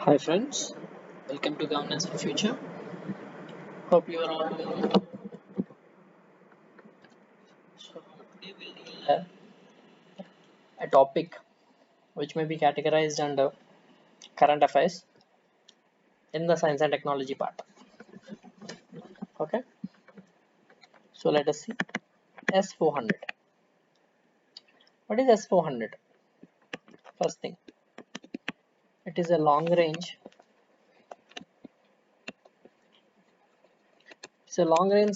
Hi friends, welcome to Governance for Future. Hope you are all doing well. So today we'll deal a topic which may be categorized under current affairs in the science and technology part. Okay, so let us see S400. What is S400? First thing, it is a long range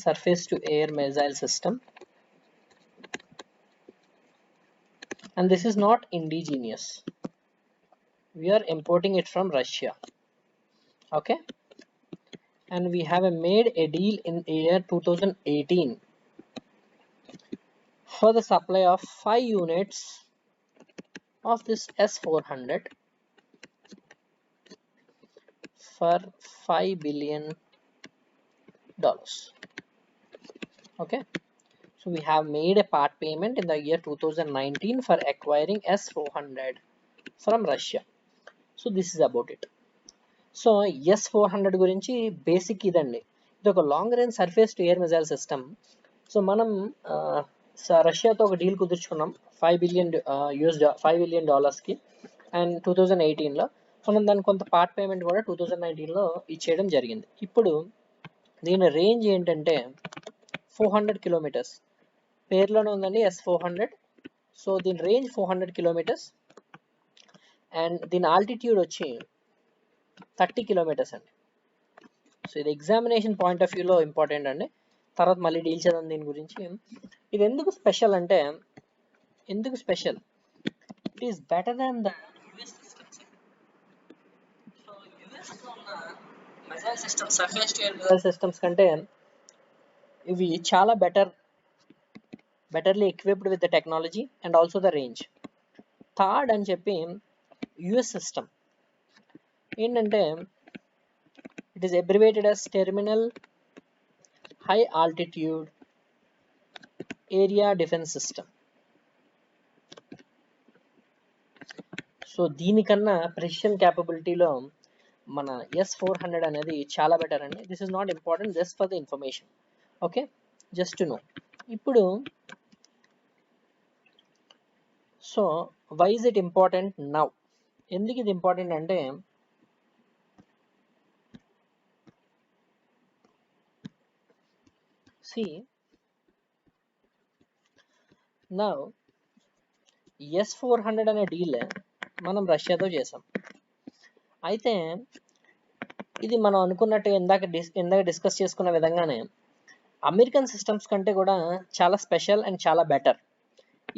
surface to air missile system, and this is not indigenous. We are importing it from Russia. Okay, and we have made a deal in year 2018 for the supply of 5 units of this S400 for $5 billion. Okay, so we have made a part payment in the year 2019 for acquiring S400 from Russia. So this is about it. So S400 గురించి basic ఇదండి. ఇది ఒక long range surface to air missile system. So మనం రష్యాతో ఒక deal కుదుర్చుకున్నాం $5 billion and 2018లో మనం దానికి కొంత పార్ట్ పేమెంట్ కూడా 2019లో ఇచ్చేయడం జరిగింది. ఇప్పుడు దీని రేంజ్ ఏంటంటే 400 కిలోమీటర్స్. పేర్లోనే ఉందండి S400. సో దీని రేంజ్ 400 కిలోమీటర్స్ అండ్ దీని ఆల్టిట్యూడ్ వచ్చి 30 కిలోమీటర్స్ అండి. సో ఇది ఎగ్జామినేషన్ పాయింట్ ఆఫ్ వ్యూలో ఇంపార్టెంట్ అండి. తర్వాత మళ్ళీ డీల్ చేద్దాం దీని గురించి. ఇది ఎందుకు స్పెషల్ అంటే it is better than the US systems. So US లో ఉన్న missile systems, surface to air missile systems కంటే ఇవి చాలా betterly equipped with the technology and also the range. Third అని చెప్పి యుఎస్ సిస్టమ్ ఏంటంటే it is abbreviated as terminal high altitude area defence system. So దీనికన్నా precision క్యాపబిలిటీలో మన S400 అనేది చాలా బెటర్ అండి. This is not important, just for the information. Okay, just to know. ఇప్పుడు so why is it important now? ఎందుకు ఇది important అంటే సి నౌ S400 అనే డీల్ మనం రష్యాతో చేసాం. అయితే ఇది మనం అనుకున్నట్టు ఇందాక డిస్కస్ చేసుకున్న విధంగానే అమెరికన్ సిస్టమ్స్ కంటే కూడా చాలా స్పెషల్ అండ్ చాలా better.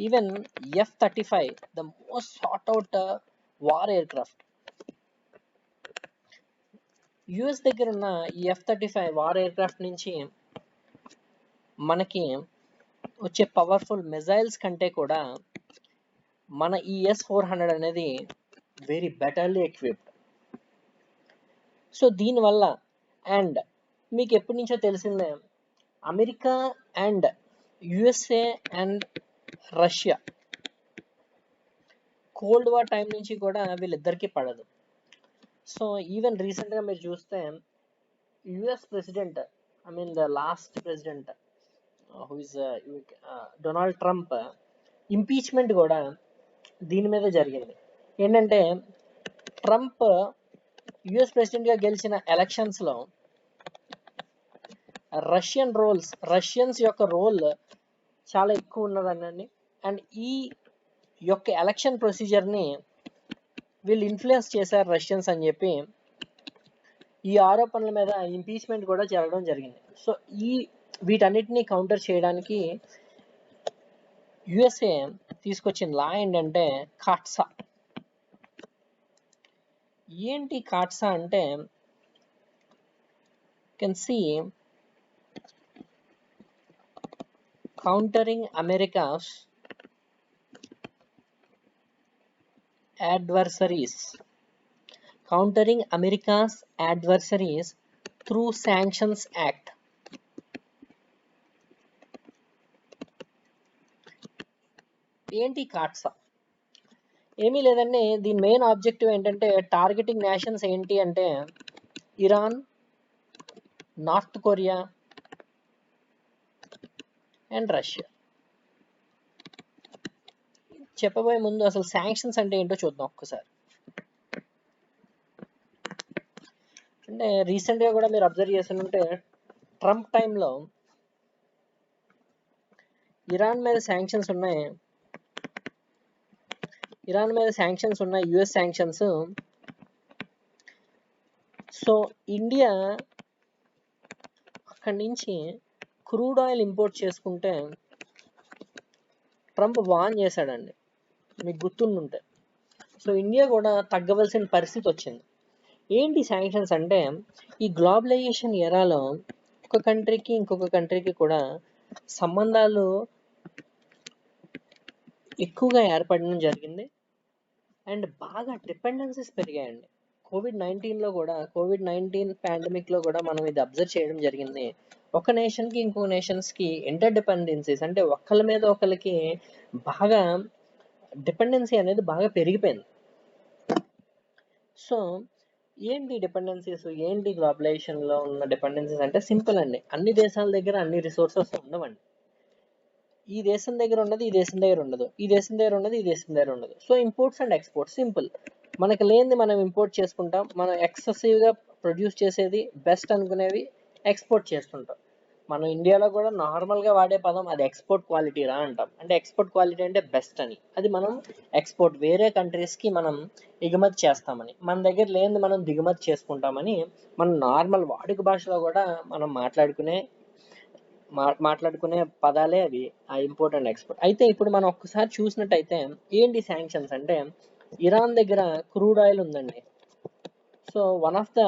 Even F-35 the most short out war air craft. US దగ్గర ఉన్న ఈ F-35 వార్ ఎయిర్ క్రాఫ్ట్ నుంచి మనకి వచ్చే పవర్ఫుల్ మిజైల్స్ కంటే కూడా మన ఈ S400 అనేది వెరీ బెటర్లీ ఎక్విప్డ్. సో దీనివల్ల అండ్ మీకు ఎప్పటి నుంచో తెలిసిందే America and USA and Russia cold war time నుంచి కూడా వీళ్ళిద్దరికీ పడదు. సో ఈవెన్ రీసెంట్గా మీరు చూస్తే US president, the last president who is Donald Trump impeachment కూడా దీని మీద జరిగింది. ఏంటంటే ట్రంప్ యుఎస్ ప్రెసిడెంట్గా గెలిచిన ఎలక్షన్స్లో రష్యన్స్ యొక్క రోల్ చాలా ఎక్కువ ఉన్నదనండి. అండ్ ఈ యొక్క ఎలక్షన్ ప్రొసీజర్ని వీళ్ళు ఇన్ఫ్లుయెన్స్ చేశారు రష్యన్స్ అని చెప్పి ఈ ఆరోపణల మీద ఇంపీచ్మెంట్ కూడా జరగడం జరిగింది. సో వీటన్నిటిని కౌంటర్ చేయడానికి యుఎస్ఏ తీసుకొచ్చిన లా ఏంటంటే కాట్సా. ఏంటి కాట్సా అంటే can see countering America's adversaries through sanctions act. ఏంటి కాట్సా? ఏమీ లేదండి, దీని మెయిన్ ఆబ్జెక్టివ్ ఏంటంటే టార్గెటింగ్ నేషన్స్ ఏంటి అంటే Iran, North Korea and Russia. చెప్పబోయే ముందు అసలు శాంక్షన్స్ అంటే ఏంటో చూద్దాం ఒక్కసారి. అంటే రీసెంట్గా కూడా మీరు అబ్జర్వ్ చేస్తుంటే ట్రంప్ టైంలో ఇరాన్ మీద శాంక్షన్స్ ఉన్నాయి, యుఎస్ శాంక్షన్స్. సో ఇండియా అక్కడి నుంచి క్రూడ్ ఆయిల్ ఇంపోర్ట్ చేసుకుంటే ట్రంప్ వాన్ చేశాడండి, మీకు గుర్తుండుంటే. సో ఇండియా కూడా తగ్గవలసిన పరిస్థితి వచ్చింది. ఏంటి శాంక్షన్స్ అంటే ఈ గ్లోబలైజేషన్ ఎరాలో ఒక కంట్రీకి ఇంకొక కంట్రీకి కూడా సంబంధాలు ఎక్కువగా ఏర్పడడం జరిగింది అండ్ బాగా డిపెండెన్సీస్ పెరిగాయండి. కోవిడ్-19 పాండమిక్లో కూడా మనం ఇది అబ్జర్వ్ చేయడం జరిగింది. ఒక నేషన్కి ఇంకో నేషన్స్కి ఇంటర్ డిపెండెన్సీస్ అంటే ఒకళ్ళ మీద ఒకరికి బాగా డిపెండెన్సీ అనేది బాగా పెరిగిపోయింది. సో ఏంటి డిపెండెన్సీస్, ఏంటి గ్లోబలైజేషన్లో ఉన్న డిపెండెన్సీస్ అంటే సింపుల్ అండి, అన్ని దేశాల దగ్గర అన్ని రిసోర్సెస్ ఉండవండి. ఈ దేశం దగ్గర ఉన్నది ఈ దేశం దగ్గర ఉండదు, ఈ దేశం దగ్గర ఉన్నది ఈ దేశం దగ్గర ఉండదు. So imports and exports simple, మనకి లేనిది మనం ఇంపోర్ట్ చేసుకుంటాం, మనం ఎక్సెసివ్గా ప్రొడ్యూస్ చేసేది బెస్ట్ అనుకునేవి ఎక్స్పోర్ట్ చేస్తుంటాం. మనం ఇండియాలో కూడా నార్మల్గా వాడే పదం అది ఎక్స్పోర్ట్ క్వాలిటీ రా అంటాం. అంటే ఎక్స్పోర్ట్ క్వాలిటీ అంటే బెస్ట్ అని, అది మనం ఎక్స్పోర్ట్ వేరే కంట్రీస్కి మనం ఎగుమతి చేస్తామని, మన దగ్గర లేనిది మనం దిగుమతి చేసుకుంటామని మనం నార్మల్ వాడుక భాషలో కూడా మనం మాట్లాడుకునే పదాలే అవి, ఆ ఇంపోర్ట్ అండ్ ఎక్స్పోర్ట్. అయితే ఇప్పుడు మనం ఒక్కసారి చూసినట్టయితే ఏంటి శాంక్షన్స్ అంటే ఇరాన్ దగ్గర క్రూడ్ ఆయిల్ ఉందండి. So one of the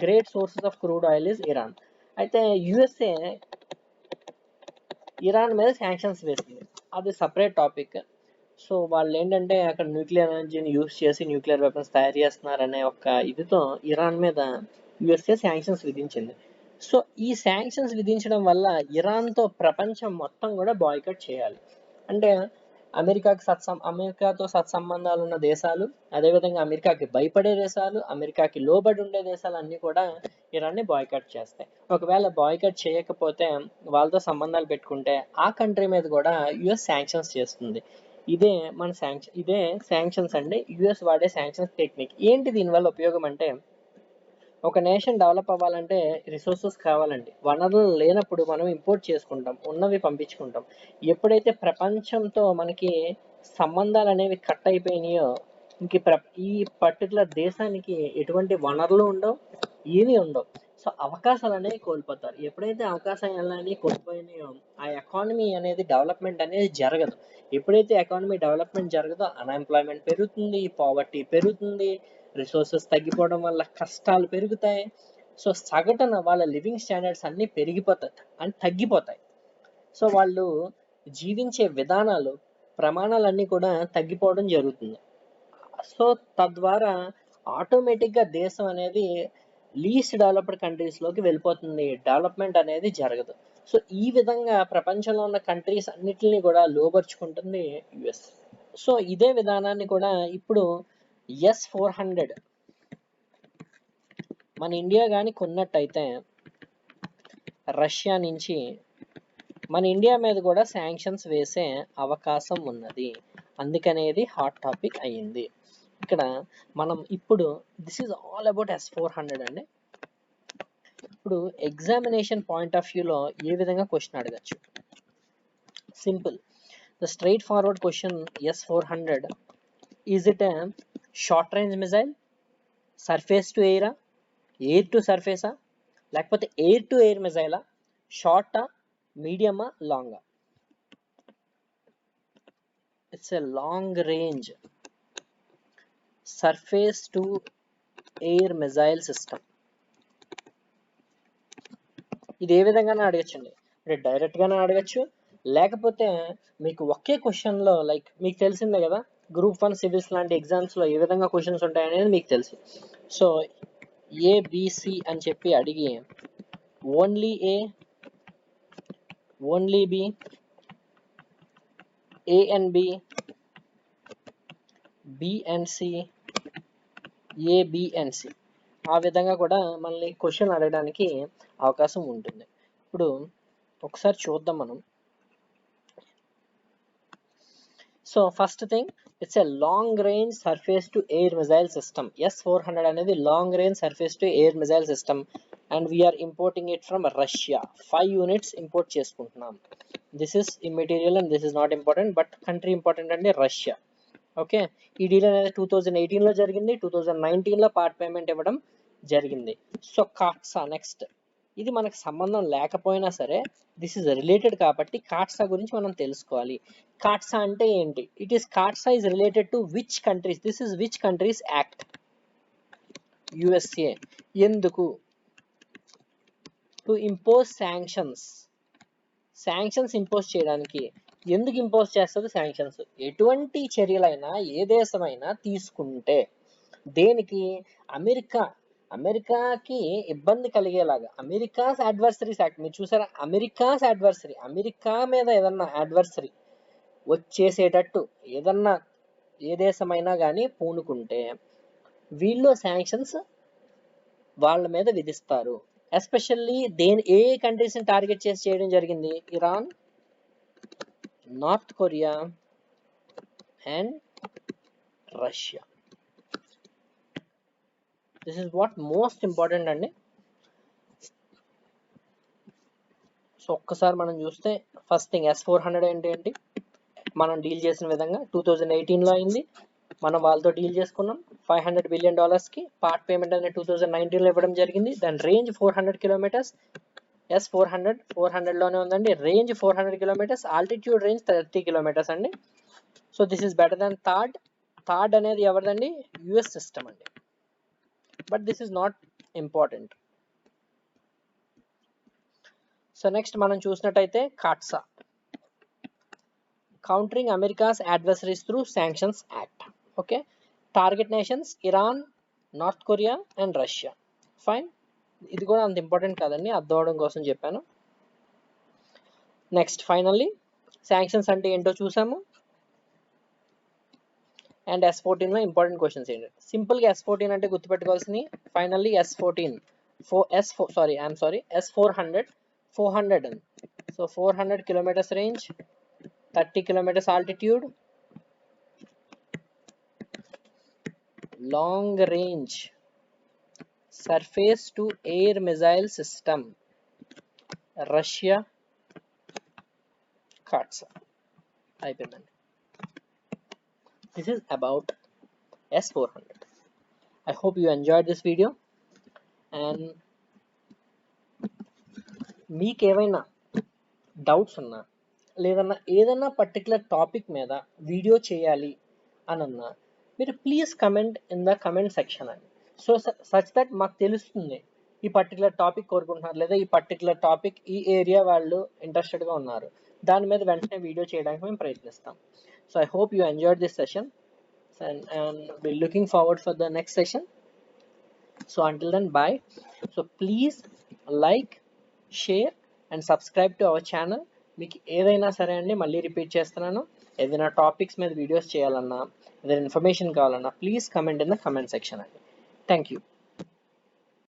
great sources of crude oil is Iran. అయితే యుఎస్ఏ ఇరాన్ మీద శాంక్షన్స్ వేసింది, అది సపరేట్ టాపిక్. సో వాళ్ళు ఏంటంటే అక్కడ న్యూక్లియర్ ఎనర్జీని యూస్ చేసి న్యూక్లియర్ వెపన్స్ తయారు చేస్తున్నారనే ఒక ఇదితో ఇరాన్ మీద యుఎస్ఏ శాంక్షన్స్ విధించింది. సో ఈ శాంక్షన్స్ విధించడం వల్ల ఇరాన్తో ప్రపంచం మొత్తం కూడా బాయ్కట్ చేయాలి. అంటే అమెరికాతో సత్సంబంధాలు ఉన్న దేశాలు, అదేవిధంగా అమెరికాకి భయపడే దేశాలు, అమెరికాకి లోబడి ఉండే దేశాలు అన్నీ కూడా ఇరాన్ని బాయ్కట్ చేస్తాయి. ఒకవేళ బాయ్కట్ చేయకపోతే, వాళ్ళతో సంబంధాలు పెట్టుకుంటే ఆ కంట్రీ మీద కూడా యుఎస్ శాంక్షన్స్ చేస్తుంది. ఇదే శాంక్షన్స్ అండి, యుఎస్ వాడే శాంక్షన్స్ టెక్నిక్. ఏంటి దీనివల్ల ఉపయోగం అంటే ఒక నేషన్ డెవలప్ అవ్వాలంటే రిసోర్సెస్ కావాలండి. వనరులు లేనప్పుడు మనం ఇంపోర్ట్ చేసుకుంటాం, ఉన్నవి పంపించుకుంటాం. ఎప్పుడైతే ప్రపంచంతో మనకి సంబంధాలు అనేవి కట్ అయిపోయినాయో ఈ పర్టికులర్ దేశానికి ఎటువంటి వనరులు ఉండవు, ఏమీ ఉండవు. సో అవకాశాలు అనేవి కోల్పోతారు. ఎప్పుడైతే అవకాశాలన్నీ కోల్పోయినాయో ఆ ఎకానమీ అనేది డెవలప్మెంట్ అనేది జరగదు. ఎప్పుడైతే ఎకానమీ డెవలప్మెంట్ జరగదో అన్ఎంప్లాయ్మెంట్ పెరుగుతుంది, పావర్టీ పెరుగుతుంది, రిసోర్సెస్ తగ్గిపోవడం వల్ల కష్టాలు పెరుగుతాయి. సో సగటున వాళ్ళ లివింగ్ స్టాండర్డ్స్ అన్నీ తగ్గిపోతాయి. సో వాళ్ళు జీవించే విధానాలు, ప్రమాణాలన్నీ కూడా తగ్గిపోవడం జరుగుతుంది. సో తద్వారా ఆటోమేటిక్గా దేశం అనేది లీస్ట్ డెవలప్డ్ కంట్రీస్లోకి వెళ్ళిపోతుంది, డెవలప్మెంట్ అనేది జరగదు. సో ఈ విధంగా ప్రపంచంలో ఉన్న కంట్రీస్ అన్నిటిని కూడా లోబర్చుకుంటుంది యుఎస్. సో ఇదే విధానాన్ని కూడా ఇప్పుడు S-400 మన ఇండియా కానీ కొన్నట్టయితే రష్యా నుంచి మన ఇండియా మీద కూడా శాంక్షన్స్ వేసే అవకాశం ఉన్నది. అందుకనేది హాట్ టాపిక్ అయ్యింది. ఇక్కడ మనం ఇప్పుడు this is all about S-400 అండి. ఇప్పుడు ఎగ్జామినేషన్ పాయింట్ ఆఫ్ వ్యూలో ఏ విధంగా క్వశ్చన్ అడగచ్చు? Simple, the straightforward question S-400, is it a short range missile, surface to ఎయిరా, ఎయిర్ టు సర్ఫేసా, లేకపోతే ఎయిర్ టు ఎయిర్ మిజైలా, షార్టా, మీడియమా, లాంగా? It's a long range surface to air missile system. ఇది ఏ విధంగానే అడగచ్చండి, అంటే డైరెక్ట్గానే అడగచ్చు, లేకపోతే మీకు ఒకే క్వశ్చన్లో లైక్ మీకు తెలిసిందే కదా గ్రూప్ 1 సివిల్స్ లాంటి ఎగ్జామ్స్లో ఏ విధంగా క్వశ్చన్స్ ఉంటాయనేది మీకు తెలుసు. సో ఏబిసి అని చెప్పి అడిగి only A, only B, A and B, B and C, A B and C, ఆ విధంగా కూడా మనల్ని క్వశ్చన్ అడగడానికి అవకాశం ఉంటుంది. ఇప్పుడు ఒకసారి చూద్దాం మనం. So first thing, it's a long range surface to air missile system. S-400 అనేది long range surface to air missile system and we're importing it from Russia. 5 units import చేసుకుంటున్నాం. This is immaterial and this is not important, but country important అంటే Russia. Okay, ఈ deal అనేది 2018లో జరిగింది. 2019లో part payment ఇవ్వడం జరిగింది. So CAATSA next. ఇది మనకు సంబంధం లేకపోయినా సరే దిస్ ఇస్ రిలేటెడ్ కాబట్టి కాట్సా గురించి మనం తెలుసుకోవాలి. కాట్సా అంటే ఏంటి? It is CAATSA is related to which countries? This is which countries act? USA. ఎందుకు? To impose sanctions. Sanctions impose చేయడానికి. ఎందుకు ఇంపోజ్ చేస్తుంది శాంక్షన్స్? ఎటువంటి చర్యలైనా ఏ దేశమైనా తీసుకుంటే దేనికి? అమెరికాకి ఇబ్బంది కలిగేలాగా, అమెరికాస్ అడ్వర్సరీస్ యాక్ట్. మీరు చూసారా, అమెరికాస్ అడ్వర్సరీ, అమెరికా మీద ఏదన్నా అడ్వర్సరీ వచ్చేసేటట్టు ఏదన్నా ఏ దేశమైనా కానీ పూనుకుంటే వీళ్ళు శాంక్షన్స్ వాళ్ళ మీద విధిస్తారు. ఎస్పెషల్లీ ఏ కంట్రీస్ని టార్గెట్ చేసి చేయడం జరిగింది? Iran, North Korea and Russia. This is what most important అండి. సో ఒక్కసారి మనం చూస్తే ఫస్ట్ థింగ్ S-400 ఏంటి మనం డీల్ చేసిన విధంగా 2018లో అయింది. మనం వాళ్ళతో డీల్ చేసుకున్నాం. $500 బిలియన్ కి పార్ట్ పేమెంట్ అనేది 2019లో ఇవ్వడం జరిగింది. దాని రేంజ్ 400 కిలోమీటర్స్. S-400 400లోనే ఉందండి. Range 400 kilometres, altitude range 30 kilometres అండి. So this is better than థాడ్. థాడ్ అనేది ఎవరిదండి? US సిస్టమ్ అండి. But this is not important. So next మనం చూసినట్టయితే CAATSA, countering America's adversaries through sanctions act. Okay, target nations Iran, North Korea and Russia. Fine, ఇది కూడా అంత ఇంపార్టెంట్ కాదండి, అర్థం అవడం కోసం చెప్పాను. నెక్స్ట్ ఫైనల్లీ శాంక్షన్స్ అంటే ఏంటో చూసాము. అండ్ S-14లో ఇంపార్టెంట్ క్వశ్చన్స్ ఏంటి? సింపుల్గా S-14 అంటే గుర్తుపెట్టుకోవాల్సింది finally S-400 400 so 400 kilometres range, 30 kilometers altitude, long range surface to air missile system, Russia, CAATSA. అయిపోయిందండి. This is about S-400. I hope you enjoyed this video and మీకు ఏమైనా doubts ఉన్నా లేదన్నా ఏదన్నా పర్టికులర్ టాపిక్ మీద video చేయాలి అనన్నా మీరు please comment in the comment section అండి. సో సచ్ దట్ మాకు తెలుస్తుంది ఈ పర్టికులర్ టాపిక్ కోరుకుంటున్నారు లేదా ఈ పర్టికులర్ టాపిక్ ఈ ఏరియా వాళ్ళు ఇంట్రెస్టెడ్గా ఉన్నారు, దాని మీద వెంటనే వీడియో చేయడానికి మేము ప్రయత్నిస్తాం. So I hope you enjoyed this session and we're looking forward for the next session. So until then, bye. So please like, share and subscribe to our channel. మీకు ఏదైనా సరే అండి, మళ్ళీ రిపీట్ చేస్తున్నాను, ఏదైనా టాపిక్స్ మీద వీడియోస్ చేయాలన్నా ఏదైనా ఇన్ఫర్మేషన్ కావాలన్నా please comment in the comment section అండి. Thank you.